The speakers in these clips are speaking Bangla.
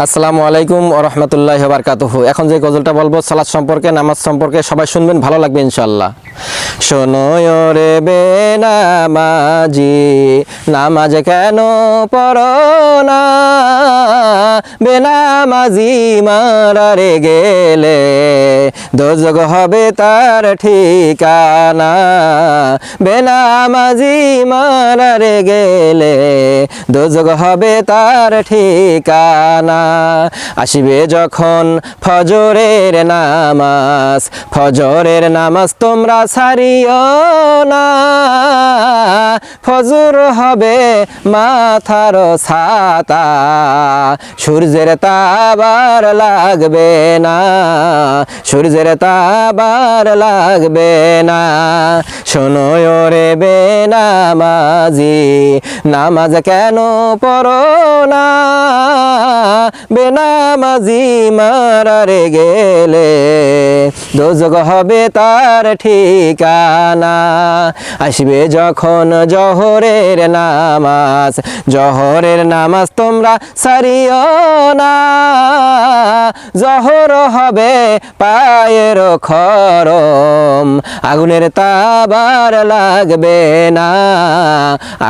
আসসালামু আলাইকুম ওয়া রাহমাতুল্লাহি ওয়া বারাকাতুহু। এখন যে গজলটা বলবো সালাত সম্পর্কে, নামাজ সম্পর্কে, সবাই শুনবেন, ভালো লাগবে ইনশাআল্লাহ। শোনো রে বেনামাজি, নামাজ কেন পড়ো না? বেনামাজি মারারে গেলে দোজখ হবে তার ঠিকানা। বেনামাজি মারারে গেলে দোজখ হবে তার ঠিকানা। আসিবে যখন ফজরের নামাজ, ফজরের নামাজ তোমরা ছাড়িও না। ফজর হবে মাথার ছাতা, সূর্যের তাবার লাগবে না, সূর্যের তাবার লাগবে না। শোনো রে বেনামাজি, নামাজ কেন পড়ো না? বেনামাজি মারারে গেলে দোজখ হবে তার ঠিকানা। আসবে যখন জোহরের নামাজ, জোহরের নামাজ তোমরা ছাড়িও না। জোহর হবে পায়ের খরম, আগুনের তাবার লাগবে না,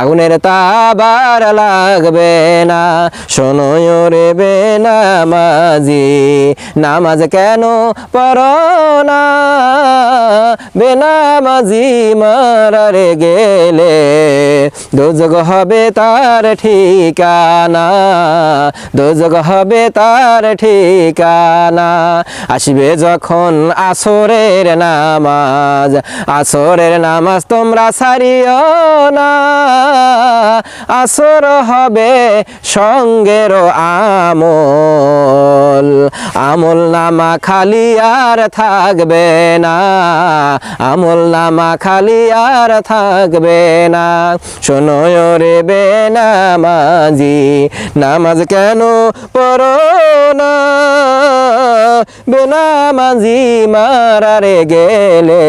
আগুনের তাবার লাগবে না। শোনো রে বেনামাজি, নামাজ কেন পড়ো না? বেনামাজি মারারে গেলে দোজখ হবে তার ঠিকানা, দোজখ হবে তার ঠিকানা। আসবে যখন আসরের নামাজ, আসরের নামাজ তোমরা ছাড়িও না। আসর হবে সঙ্গের আমল, আমল নামা খালি আর থাকবে না, আমল নামা খালি আর থাকবে না। শোনো রে বেনামাজি, নামাজ কেন পড়ো না? বেনামাজি মারারে গেলে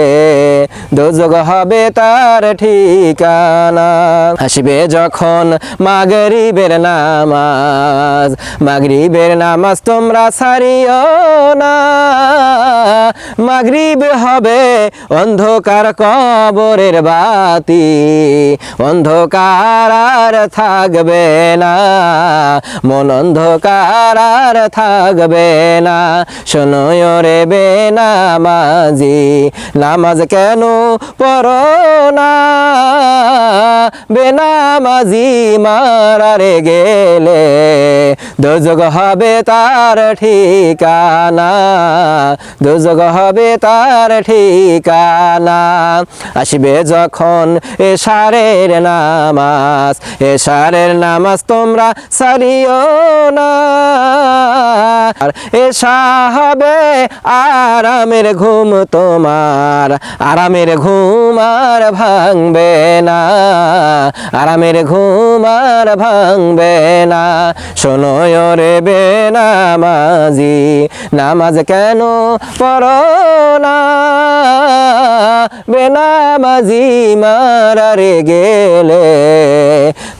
দোজখ হবে তার ঠিকানা। আসবে যখন মাগরিবের নামাজ, মাগরিবের নামাজ তোমরা ছাড়িও না। মাগরিব হবে অন্ধকার কবরের বাতি, অন্ধকার আর থাকবে না, মন অন্ধকার আর থাকবে না। শোনো রে বেনামাজি, নামাজ কেন পড়ো না? বেনামাজি মারারে গেলে দোজখ হবে তার ঠিকানা, দোজখ হবে তার ঠিকানা। আসবে যখন এশারের নামাজ, এশারের নামাজ তোমরা ছাড়িও না। এশা হবে আরামের ঘুম তোমার, আরামের ঘুম আর ভাঙবে না, আরামের ঘুম আর ভাঙবে না। শোনো রে বেনামাজি, নামাজ কেন পড়ো না? বেনামাজি মারারে গেলে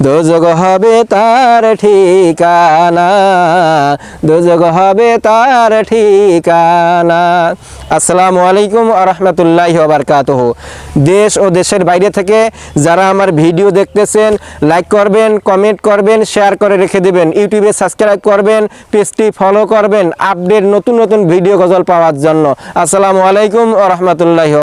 দোজখ হবে তার ঠিকানা, দোজখ হবে তার ঠিকানা। আসসালামু আলাইকুম ওয়া রাহমাতুল্লাহি ওয়া বারাকাতুহু। দেশ ও দেশের বাইরে থেকে যারা আমার ভিডিও দেখতেছেন, লাইক করবেন, কমেন্ট করবেন, শেয়ার করে রেখে দেবেন, ইউটিউবে সাবস্ক্রাইব করবেন, পেজটি ফলো করবেন আপডেট নতুন নতুন ভিডিও গজল পাওয়ার জন্য। আসসালামু আলাইকুম ওয়া রাহমাতুল্লাহি।